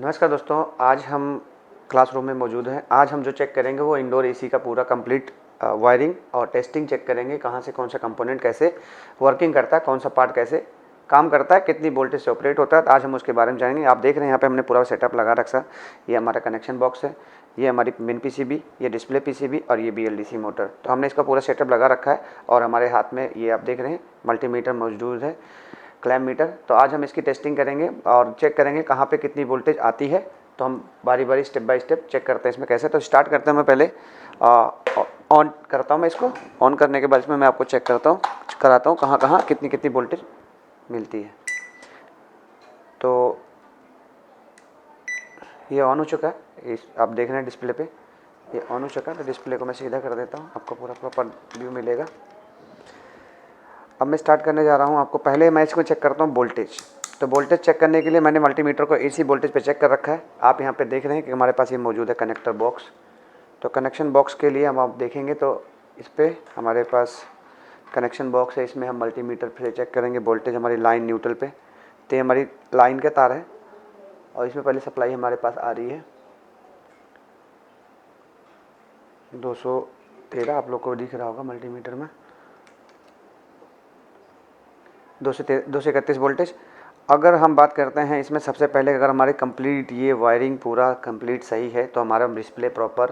नमस्कार दोस्तों, आज हम क्लासरूम में मौजूद हैं। आज हम जो चेक करेंगे वो इंडोर एसी का पूरा कंप्लीट वायरिंग और टेस्टिंग चेक करेंगे। कहाँ से कौन सा कंपोनेंट कैसे वर्किंग करता है, कौन सा पार्ट कैसे काम करता है, कितनी वोल्टेज से ऑपरेट होता है। तो आज हम उसके बारे में जानेंगे। आप देख रहे हैं यहाँ पे हमने पूरा सेटअप लगा रखा। ये हमारा कनेक्शन बॉक्स है, ये हमारी मेन पीसीबी, ये डिस्प्ले पीसीबी और ये बीएलडीसी मोटर। तो हमने इसका पूरा सेटअप लगा रखा है और हमारे हाथ में ये आप देख रहे हैं मल्टीमीटर मौजूद है, क्लैम्प मीटर। तो आज हम इसकी टेस्टिंग करेंगे और चेक करेंगे कहाँ पे कितनी वोल्टेज आती है। तो हम बारी बारी स्टेप बाय स्टेप चेक करते हैं इसमें कैसे। तो स्टार्ट करते हैं। मैं पहले ऑन करता हूँ। मैं इसको ऑन करने के बाद इसमें मैं आपको चेक कराता हूँ कहाँ कहाँ कितनी कितनी वोल्टेज मिलती है। तो ये ऑन हो चुका है, इस आप देख रहे हैं डिस्प्ले पे ये ऑन हो चुका है। तो डिस्प्ले को मैं सीधा कर देता हूँ, आपको पूरा प्रॉपर व्यू मिलेगा। अब मैं स्टार्ट करने जा रहा हूँ। आपको पहले मैं इसको चेक करता हूँ वोल्टेज। तो वोल्टेज चेक करने के लिए मैंने मल्टीमीटर को एसी वोल्टेज पे चेक कर रखा है। आप यहाँ पे देख रहे हैं कि हमारे पास ये मौजूद है कनेक्टर बॉक्स। तो कनेक्शन बॉक्स के लिए हम आप देखेंगे तो इस पर हमारे पास कनेक्शन बॉक्स है। इसमें हम मल्टीमीटर से चेक करेंगे वोल्टेज हमारी लाइन न्यूट्रल पे। तो ये हमारी लाइन का तार है और इसमें पहले सप्लाई हमारे पास आ रही है 213। आप लोग को दिख रहा होगा मल्टीमीटर में 231 वोल्टेज। अगर हम बात करते हैं इसमें सबसे पहले, अगर हमारे कंप्लीट ये वायरिंग पूरा कंप्लीट सही है तो हमारा डिस्प्ले प्रॉपर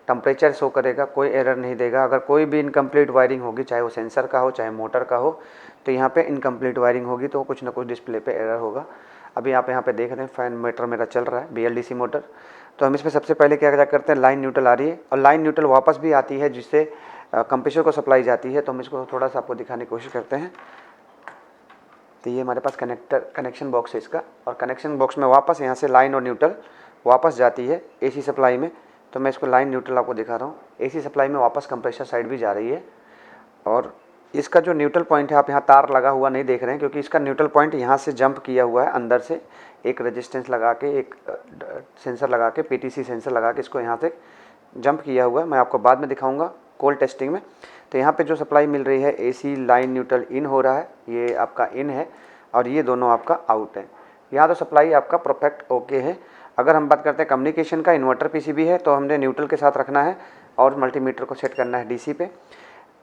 टेम्परेचर शो करेगा, कोई एरर नहीं देगा। अगर कोई भी इनकम्प्लीट वायरिंग होगी, चाहे वो सेंसर का हो चाहे मोटर का हो, तो यहाँ पे इनकम्प्लीट वायरिंग होगी तो कुछ ना कुछ डिस्प्ले पे एरर होगा। अभी आप यहाँ पे देख रहे हैं फैन मीटर मेरा चल रहा है, बीएलडीसी मोटर। तो हम इसमें सबसे पहले क्या करते हैं, लाइन न्यूट्रल आ रही है और लाइन न्यूट्रल वापस भी आती है जिससे कंप्रेसर को सप्लाई जाती है। तो हम इसको थोड़ा सा आपको दिखाने की कोशिश करते हैं। तो ये हमारे पास कनेक्शन बॉक्स है इसका, और कनेक्शन बॉक्स में वापस यहाँ से लाइन और न्यूट्रल वापस जाती है एसी सप्लाई में। तो मैं इसको लाइन न्यूट्रल आपको दिखा रहा हूँ। एसी सप्लाई में वापस कंप्रेसर साइड भी जा रही है। और इसका जो न्यूट्रल पॉइंट है, आप यहाँ तार लगा हुआ नहीं देख रहे हैं क्योंकि इसका न्यूट्रल पॉइंट यहाँ से जंप किया हुआ है अंदर से। एक रेजिस्टेंस लगा के, एक सेंसर लगा के, पीटीसी सेंसर लगा के इसको यहाँ से जंप किया हुआ है। मैं आपको बाद में दिखाऊंगा कोल्ड टेस्टिंग में। तो यहाँ पे जो सप्लाई मिल रही है एसी लाइन न्यूट्रल इन हो रहा है, ये आपका इन है और ये दोनों आपका आउट है। यहाँ तो सप्लाई आपका परफेक्ट ओके है। अगर हम बात करते हैं कम्युनिकेशन का, इन्वर्टर पीसीबी है तो हमने न्यूट्रल के साथ रखना है और मल्टीमीटर को सेट करना है डीसी पे।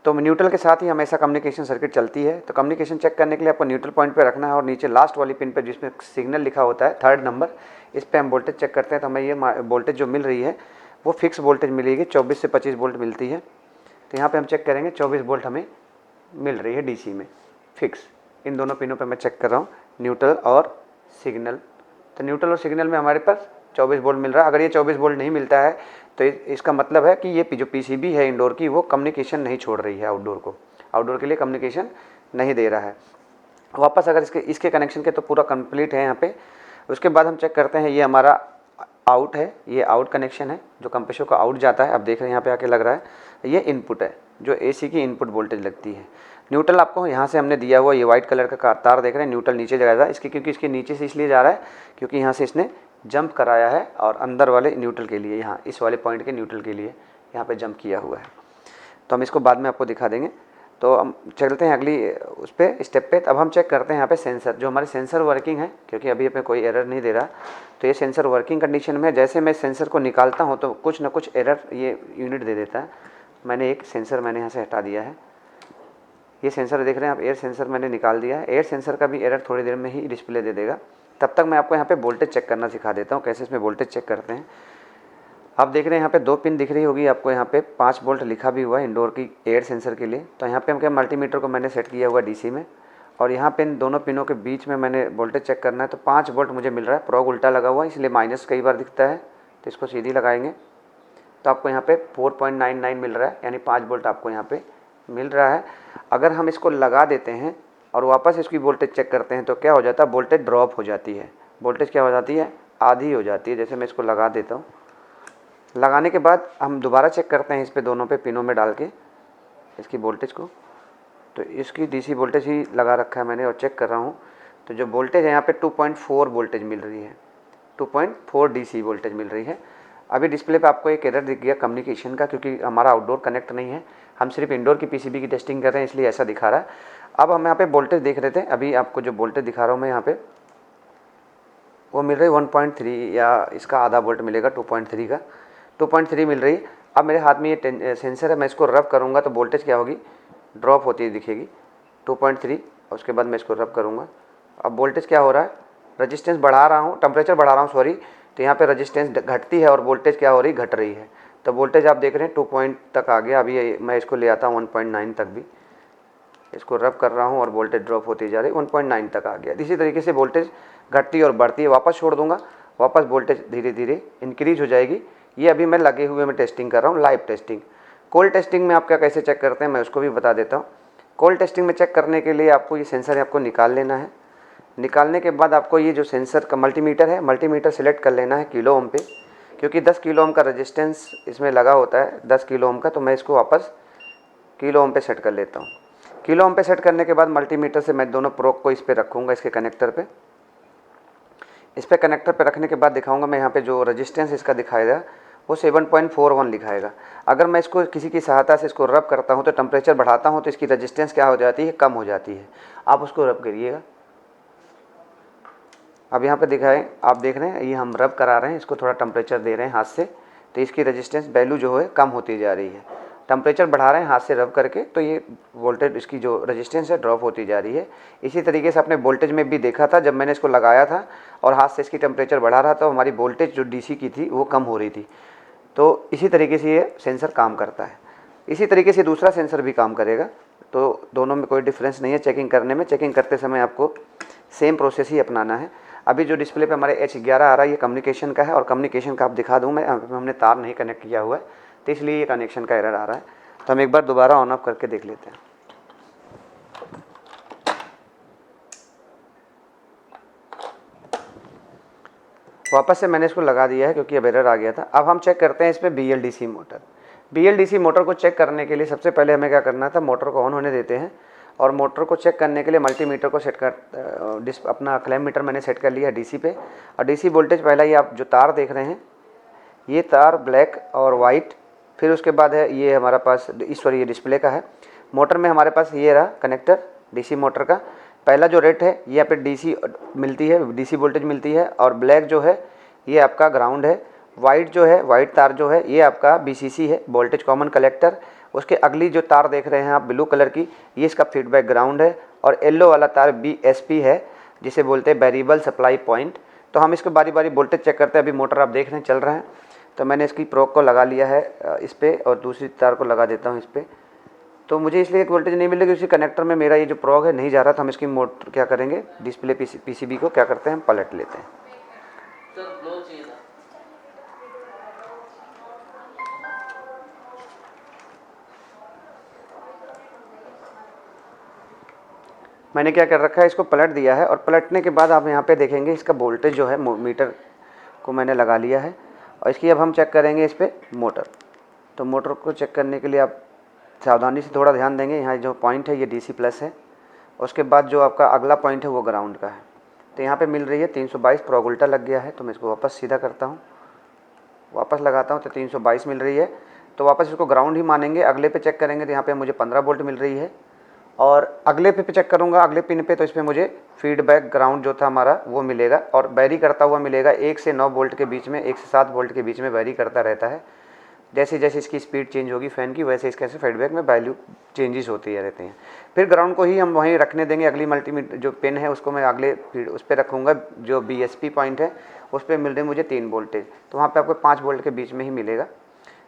तो न्यूट्रल के साथ ही हमेशा कम्युनिकेशन सर्किट चलती है। तो कम्युनिकेशन चेक करने के लिए आपको न्यूट्रल पॉइंट पे रखना है और नीचे लास्ट वाली पिन पे जिसमें सिग्नल लिखा होता है 3rd नंबर, इस पर हम वोल्टेज चेक करते हैं। तो हमें ये वोल्टेज जो मिल रही है वो फिक्स वोल्टेज मिलेगी, 24 से 25 वोल्ट मिलती है। तो यहाँ पे हम चेक करेंगे 24 वोल्ट हमें मिल रही है डीसी में फिक्स। इन दोनों पिनों पे मैं चेक कर रहा हूँ, न्यूट्रल और सिग्नल। तो न्यूट्रल और सिग्नल में हमारे पास 24 वोल्ट मिल रहा है। अगर ये 24 वोल्ट नहीं मिलता है तो इसका मतलब है कि ये जो पीसीबी है इंडोर की, वो कम्युनिकेशन नहीं छोड़ रही है आउटडोर को, आउटडोर के लिए कम्युनिकेशन नहीं दे रहा है वापस। अगर इसके कनेक्शन के तो पूरा कंप्लीट है यहाँ पे। उसके बाद हम चेक करते हैं, ये हमारा आउट है, ये आउट कनेक्शन है जो कंप्रेसर को आउट जाता है। अब देख रहे हैं यहाँ पे आके लग रहा है ये इनपुट है जो एसी की इनपुट वोल्टेज लगती है। न्यूट्रल आपको यहाँ से हमने दिया हुआ, ये वाइट कलर का तार देख रहे हैं, न्यूट्रल नीचे जा रहा है इसके, क्योंकि इसके नीचे से इसलिए जा रहा है क्योंकि यहाँ से इसने जंप कराया है और अंदर वाले न्यूट्रल के लिए, यहाँ इस वाले पॉइंट के न्यूट्रल के लिए यहाँ पे जंप किया हुआ है। तो हम इसको बाद में आपको दिखा देंगे। तो हम चलते हैं अगली उस पर स्टेप पे। अब हम चेक करते हैं यहाँ पे सेंसर, जो हमारे सेंसर वर्किंग है, क्योंकि अभी पे कोई एरर नहीं दे रहा। तो ये सेंसर वर्किंग कंडीशन में, जैसे मैं सेंसर को निकालता हूँ तो कुछ ना कुछ एरर ये यूनिट दे देता है। मैंने एक सेंसर यहाँ से हटा दिया है। ये सेंसर देख रहे हैं आप, एयर सेंसर मैंने निकाल दिया है। एयर सेंसर का भी एरर थोड़ी देर में ही डिस्प्ले दे देगा। तब तक मैं आपको यहाँ पे वोल्टेज चेक करना सिखा देता हूँ, कैसे इसमें वोल्टेज चेक करते हैं। आप देख रहे हैं यहाँ पे 2 पिन दिख रही होगी आपको, यहाँ पे 5 वोल्ट लिखा भी हुआ है इंडोर की एयर सेंसर के लिए। तो यहाँ पे हम क्या, मल्टीमीटर को मैंने सेट किया हुआ डीसी में और यहाँ पे इन दोनों पिनों के बीच में मैंने वोल्टेज चेक करना है। तो 5 वोल्ट मुझे मिल रहा है, प्रोग उल्टा लगा हुआ है इसलिए माइनस कई बार दिखता है। तो इसको सीधी लगाएंगे तो आपको यहाँ पे 4.99 मिल रहा है, यानी 5 वोल्ट आपको यहाँ पे मिल रहा है। अगर हम इसको लगा देते हैं और वापस इसकी वोल्टेज चेक करते हैं तो क्या हो जाता है, वोल्टेज ड्रॉप हो जाती है। वोल्टेज क्या हो जाती है, आधी हो जाती है। जैसे मैं इसको लगा देता हूँ, लगाने के बाद हम दोबारा चेक करते हैं इस पे, दोनों पे पिनों में डाल के इसकी वोल्टेज को। तो इसकी डीसी वोल्टेज ही लगा रखा है मैंने और चेक कर रहा हूँ। तो जो वोल्टेज है यहाँ पे 2.4 वोल्टेज मिल रही है, 2.4 डीसी वोल्टेज मिल रही है। अभी डिस्प्ले पे आपको एक एरर दिख गया कम्युनिकेशन का, क्योंकि हमारा आउटडोर कनेक्ट नहीं है, हम सिर्फ इंडोर की पीसीबी की टेस्टिंग कर रहे हैं इसलिए ऐसा दिखा रहा है। अब हम यहाँ पे वोल्टेज देख रहे थे, अभी आपको जो वोल्टेज दिखा रहा हूँ मैं यहाँ पे, वो मिल रही है 1.3 या इसका आधा वोल्ट मिलेगा 2.3 का, 2.3 मिल रही है। अब मेरे हाथ में ये सेंसर है, मैं इसको रब करूँगा तो वोल्टेज क्या होगी, ड्रॉप होती है दिखेगी 2.3। और उसके बाद मैं इसको रब करूँगा, अब वोल्टेज क्या हो रहा है, रजिस्टेंस बढ़ा रहा हूँ, टेम्परेचर बढ़ा रहा हूँ सॉरी, तो यहाँ पे रजिस्टेंस घटती है और वोल्टेज क्या हो रही, घट रही है। तो वोल्टेज आप देख रहे हैं 2 पॉइंट तक आ गया। अभी मैं इसको ले आता हूँ 1.9 तक भी, इसको रब कर रहा हूँ और वोल्टेज ड्रॉप होती जा रही है, 1.9 तक आ गया। इसी तरीके से वोल्टेज घटती और बढ़ती है, वापस छोड़ दूंगा, वापस वोल्टेज धीरे धीरे इंक्रीज हो जाएगी। ये अभी मैं लगे हुए मैं टेस्टिंग कर रहा हूँ, लाइव टेस्टिंग। कोल्ड टेस्टिंग में आप क्या कैसे चेक करते हैं मैं उसको भी बता देता हूँ। कोल्ड टेस्टिंग में चेक करने के लिए आपको ये सेंसर आपको निकाल लेना है। निकालने के बाद आपको ये जो सेंसर का मल्टीमीटर है, मल्टीमीटर सेलेक्ट कर लेना है किलो ओम पे, क्योंकि 10 किलो ओम का रेजिस्टेंस इसमें लगा होता है, 10 किलो ओम का। तो मैं इसको वापस किलो ओम पे सेट कर लेता हूँ। किलो ओम पे सेट करने के बाद मल्टीमीटर से मैं दोनों प्रोब को इस पे रखूँगा, इसके कनेक्टर पे। इस पे कनेक्टर पे रखने के बाद दिखाऊंगा मैं यहाँ पे जो रेजिस्टेंस इसका दिखाएगा वो 7.41 लिखाएगा। अगर मैं इसको किसी की सहायता से इसको रब करता हूँ तो टेम्परेचर बढ़ाता हूँ तो इसकी रेजिस्टेंस क्या हो जाती है, कम हो जाती है। आप उसको रब करिएगा। अब यहाँ पे दिखाएं, आप देख रहे हैं ये हम रब करा रहे हैं, इसको थोड़ा टेम्परेचर दे रहे हैं हाथ से, तो इसकी रेजिस्टेंस वैल्यू जो है कम होती जा रही है। टेम्परेचर बढ़ा रहे हैं हाथ से रब करके, तो ये वोल्टेज इसकी जो रेजिस्टेंस है ड्रॉप होती जा रही है। इसी तरीके से अपने वोल्टेज में भी देखा था, जब मैंने इसको लगाया था और हाथ से इसकी टेम्परेचर बढ़ा रहा था, हमारी वोल्टेज जो डीसी की थी वो कम हो रही थी। तो इसी तरीके से ये सेंसर काम करता है। इसी तरीके से दूसरा सेंसर भी काम करेगा, तो दोनों में कोई डिफरेंस नहीं है चेकिंग करने में। चेकिंग करते समय आपको सेम प्रोसेस ही अपनाना है। अभी जो डिस्प्ले पे हमारे H11 आ रहा है ये कम्युनिकेशन का है, और कम्युनिकेशन का आप दिखा दूँ मैं, हमने तार नहीं कनेक्ट किया हुआ है तो इसलिए ये कनेक्शन का एरर आ रहा है। तो हम एक बार दोबारा ऑन ऑफ करके देख लेते हैं। वापस से मैंने इसको लगा दिया है क्योंकि अब एरर आ गया था। अब हम चेक करते हैं इस पर BLDC मोटर। BLDC मोटर को चेक करने के लिए सबसे पहले हमें क्या करना था, मोटर को ऑन होने देते हैं, और मोटर को चेक करने के लिए मल्टीमीटर को सेट कर अपना क्लैम्प मीटर मैंने सेट कर लिया DC पे। और DC वोल्टेज पहला ये आप जो तार देख रहे हैं ये तार ब्लैक और वाइट, फिर उसके बाद है ये हमारा पास ये डिस्प्ले का है। मोटर में हमारे पास ये रहा कनेक्टर DC मोटर का। पहला जो रेड है ये यहाँ पे DC मिलती है, DC वोल्टेज मिलती है, और ब्लैक जो है ये आपका ग्राउंड है। वाइट जो है, वाइट तार जो है ये आपका BCC है, वोल्टेज कॉमन कलेक्टर। उसके अगली जो तार देख रहे हैं आप ब्लू कलर की, ये इसका फीडबैक ग्राउंड है, और येलो वाला तार BSP है जिसे बोलते हैं वेरिएबल सप्लाई पॉइंट। तो हम इसको बारी बारी वोल्टेज चेक करते हैं। अभी मोटर आप देख रहे हैं चल रहा है, तो मैंने इसकी प्रोब को लगा लिया है इस पर, और दूसरी तार को लगा देता हूँ इस पर। तो मुझे इसलिए एक वोल्टेज नहीं मिल रही, उसी कनेक्टर में मेरा ये जो प्रोब है नहीं जा रहा था। हम इसकी मोटर क्या करेंगे, डिस्प्ले PCB को क्या करते हैं, हम पलट लेते हैं। मैंने क्या कर रखा है, इसको पलट दिया है, और पलटने के बाद आप यहाँ पे देखेंगे इसका वोल्टेज जो है मीटर को मैंने लगा लिया है। और इसकी अब हम चेक करेंगे इस पर मोटर। तो मोटर को चेक करने के लिए आप सावधानी से थोड़ा ध्यान देंगे। यहाँ जो पॉइंट है ये DC प्लस है, उसके बाद जो आपका अगला पॉइंट है वो ग्राउंड का है। तो यहाँ पे मिल रही है 322, प्रोब उल्टा लग गया है, तो मैं इसको वापस सीधा करता हूँ, वापस लगाता हूँ तो 322 मिल रही है। तो वापस इसको ग्राउंड ही मानेंगे। अगले पे चेक करेंगे तो यहाँ पे मुझे 15 वोल्ट मिल रही है, और अगले पे चेक करूँगा अगले पिन पे, तो इसमें मुझे फीडबैक ग्राउंड जो था हमारा वो मिलेगा, और वेरी करता हुआ मिलेगा 1 से 9 वोल्ट के बीच में, 1 से 7 वोल्ट के बीच में वेरी करता रहता है। जैसे जैसे इसकी स्पीड चेंज होगी फ़ैन की, वैसे इसके फीडबैक में वैल्यू चेंजेस होती रहते हैं। फिर ग्राउंड को ही हम वहीं रखने देंगे। अगली मल्टीमीटर जो पिन है उसको मैं अगले उस पर रखूँगा, जो BSP पॉइंट है उस पर मिल रहे मुझे 3 वोल्टेज, तो वहाँ पे आपको 5 वोल्ट के बीच में ही मिलेगा।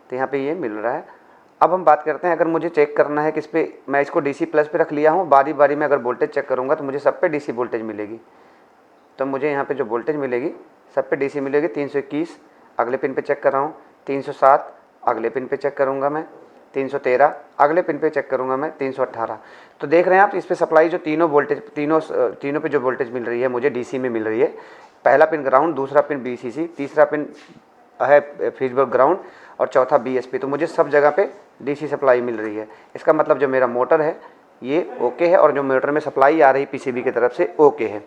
तो यहाँ पे ये मिल रहा है। अब हम बात करते हैं, अगर मुझे चेक करना है किस पे, मैं इसको DC प्लस पे रख लिया हूँ, बारी बारी में अगर वोल्टेज चेक करूँगा तो मुझे सब पे DC वोल्टेज मिलेगी। तो मुझे यहाँ पे जो वोल्टेज मिलेगी सब पे DC मिलेगी। 321 अगले पिन पे चेक कर रहा हूँ, 307 अगले पिन पे चेक करूँगा मैं, 313 अगले पिन पे चेक करूँगा मैं, 318। तो देख रहे हैं आप इस पे सप्लाई जो तीनों वोल्टेज तीनों पे जो वोल्टेज मिल रही है मुझे DC में मिल रही है। पहला पिन ग्राउंड, दूसरा पिन BCC, तीसरा पिन है फीडबैक ग्राउंड, और चौथा BSP। तो मुझे सब जगह पे DC सप्लाई मिल रही है। इसका मतलब जो मेरा मोटर है ये ओके है, और जो मोटर में सप्लाई आ रही PCB की तरफ से ओके है।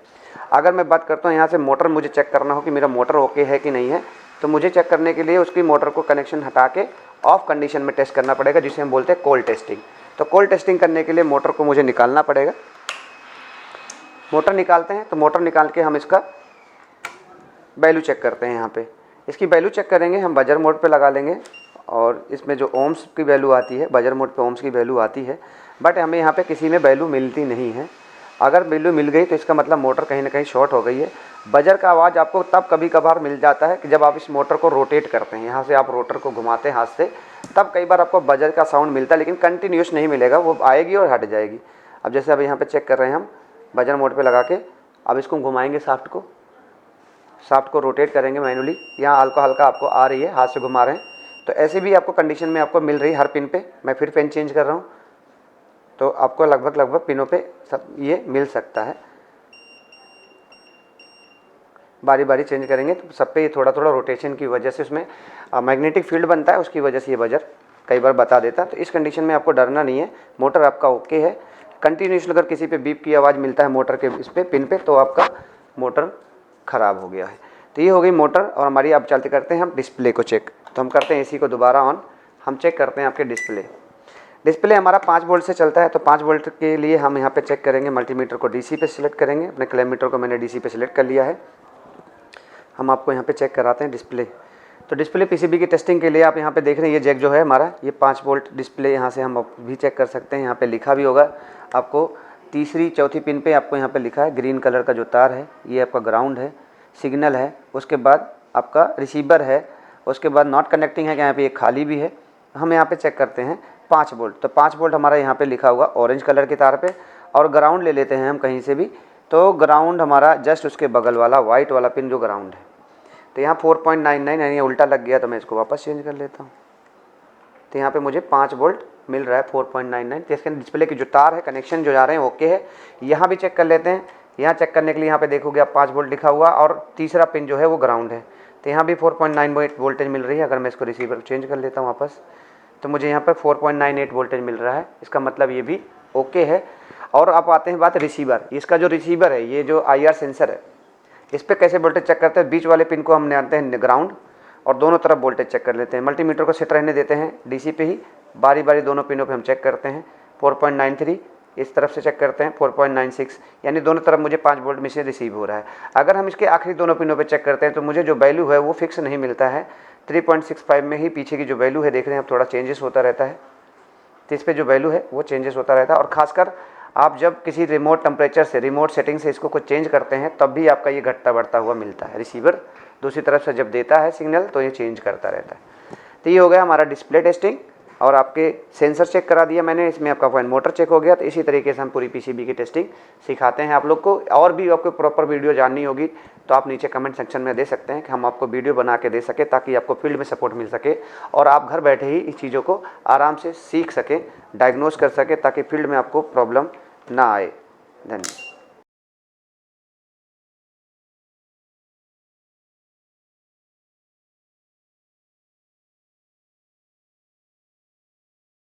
अगर मैं बात करता हूँ यहाँ से मोटर मुझे चेक करना हो कि मेरा मोटर ओके है कि नहीं है, तो मुझे चेक करने के लिए उसकी मोटर को कनेक्शन हटा के ऑफ कंडीशन में टेस्ट करना पड़ेगा, जिसे हम बोलते हैं कोल्ड टेस्टिंग। तो कोल्ड टेस्टिंग करने के लिए मोटर को मुझे निकालना पड़ेगा। मोटर निकालते हैं, तो मोटर निकाल के हम इसका वैल्यू चेक करते हैं यहाँ पे। इसकी वैल्यू चेक करेंगे हम बजर मोड पे लगा लेंगे और इसमें जो ओम्स की वैल्यू आती है, बजर मोड पे ओम्स की वैल्यू आती है, बट हमें यहाँ पे किसी में वैल्यू मिलती नहीं है। अगर वैल्यू मिल गई तो इसका मतलब मोटर कहीं ना कहीं शॉर्ट हो गई है। बजर का आवाज़ आपको तब कभी कभार मिल जाता है कि जब आप इस मोटर को रोटेट करते हैं, यहाँ से आप रोटर को घुमाते हैं हाथ से, तब कई बार आपको बजर का साउंड मिलता है, लेकिन कंटिन्यूस नहीं मिलेगा, वो आएगी और हट जाएगी। अब जैसे अब यहाँ पे चेक कर रहे हैं हम बजर मोड पे लगा के, अब इसको घुमाएंगे, शाफ्ट को रोटेट करेंगे मैनुअली, यहाँ हल्का हल्का आपको आ रही है, हाथ से घुमा रहे हैं, तो ऐसे भी आपको कंडीशन में आपको मिल रही है हर पिन पे। मैं फिर पिन चेंज कर रहा हूँ, तो आपको लगभग पिनों पे सब ये मिल सकता है। बारी बारी चेंज करेंगे तो सब पे ये थोड़ा थोड़ा रोटेशन की वजह से उसमें मैग्नेटिक फील्ड बनता है, उसकी वजह से ये बजर कई बार बता देता है। तो इस कंडीशन में आपको डरना नहीं है, मोटर आपका ओके है। कंटिन्यूस अगर किसी पे बीप की आवाज़ मिलता है मोटर के इस पे पिन पे, तो आपका मोटर ख़राब हो गया है। तो ये हो गई मोटर। और हमारी अब चलते करते हैं हम डिस्प्ले को चेक। तो हम करते हैं एसी को दोबारा ऑन, हम चेक करते हैं आपके डिस्प्ले हमारा 5 वोल्ट से चलता है। तो 5 वोल्ट के लिए हम यहाँ पे चेक करेंगे, मल्टीमीटर को डीसी पे सिलेक्ट करेंगे, अपने क्लैममीटर को मैंने डीसी पे सिलेक्ट कर लिया है। हम आपको यहाँ पे चेक कराते हैं डिस्प्ले। तो डिस्प्ले पीसीबी की टेस्टिंग के लिए आप यहाँ पे देख रहे हैं, ये जैक जो है हमारा, ये 5 वोल्ट डिस्प्ले यहाँ से हम भी चेक कर सकते हैं। यहाँ पे लिखा भी होगा आपको, तीसरी चौथी पिन पे आपको यहाँ पे लिखा है, ग्रीन कलर का जो तार है ये आपका ग्राउंड है, सिग्नल है, उसके बाद आपका रिसीवर है, उसके बाद नॉट कनेक्टिंग है, यहाँ पे एक खाली भी है। हम यहाँ पे चेक करते हैं 5 वोल्ट। तो 5 वोल्ट हमारा यहाँ पे लिखा होगा ऑरेंज कलर के तार पे। और ग्राउंड ले लेते हैं हम कहीं से भी, तो ग्राउंड हमारा जस्ट उसके बगल वाला वाइट वाला पिन जो ग्राउंड है। तो यहाँ 4.99 यानी उल्टा लग गया, तो मैं इसको वापस चेंज कर लेता हूँ। तो यहाँ पे मुझे 5 वोल्ट मिल रहा है 4.99। तो इसके डिस्प्ले की जो तार है, कनेक्शन जो जा रहे हैं ओके है। यहाँ भी चेक कर लेते हैं। यहाँ चेक करने के लिए यहाँ पे देखोगे आप 5 वोल्ट लिखा हुआ और तीसरा पिन जो है वो ग्राउंड है। तो यहाँ भी 4.98 वोल्टेज मिल रही है। अगर मैं इसको रिसीवर चेंज कर लेता हूँ वापस, तो मुझे यहाँ पर 4.98 वोल्टेज मिल रहा है। इसका मतलब ये भी ओके है। और आप आते हैं बात रिसीवर। इसका जो रिसीवर है, ये जो IR सेंसर है, इस पर कैसे वोल्टेज चेक करते हैं। बीच वाले पिन को हमने आते हैं ग्राउंड और दोनों तरफ वोल्टेज चेक कर लेते हैं। मल्टीमीटर को सेट रहने देते हैं डीसी पे ही, बारी बारी दोनों पिनों पे हम चेक करते हैं। 4.93 इस तरफ से चेक करते हैं, 4.96 यानी दोनों तरफ मुझे 5 वोल्ट में से रिसीव हो रहा है। अगर हम इसके आखिरी दोनों पिनों पे चेक करते हैं तो मुझे जो वैल्यू है वो फिक्स नहीं मिलता है। 3.65 में ही पीछे की जो वैल्यू है देख रहे हैं आप, थोड़ा चेंजेस होता रहता है। तो इस पर जो वैल्यू है वो चेंजेस होता रहता है। और ख़ासकर आप जब किसी रिमोट टेम्परेचर से, रिमोट सेटिंग से इसको कुछ चेंज करते हैं, तब भी आपका ये घटता बढ़ता हुआ मिलता है। रिसीवर दूसरी तरफ से जब देता है सिग्नल तो ये चेंज करता रहता है। तो ये हो गया हमारा डिस्प्ले टेस्टिंग। और आपके सेंसर चेक करा दिया मैंने, इसमें आपका पॉइंट मोटर चेक हो गया। तो इसी तरीके से हम पूरी पीसीबी की टेस्टिंग सिखाते हैं आप लोग को। और भी आपको प्रॉपर वीडियो जाननी होगी तो आप नीचे कमेंट सेक्शन में दे सकते हैं कि हम आपको वीडियो बना के दे सके, ताकि आपको फील्ड में सपोर्ट मिल सके और आप घर बैठे ही इस चीज़ों को आराम से सीख सकें, डायग्नोज कर सकें, ताकि फील्ड में आपको प्रॉब्लम ना आए। धन्यवाद।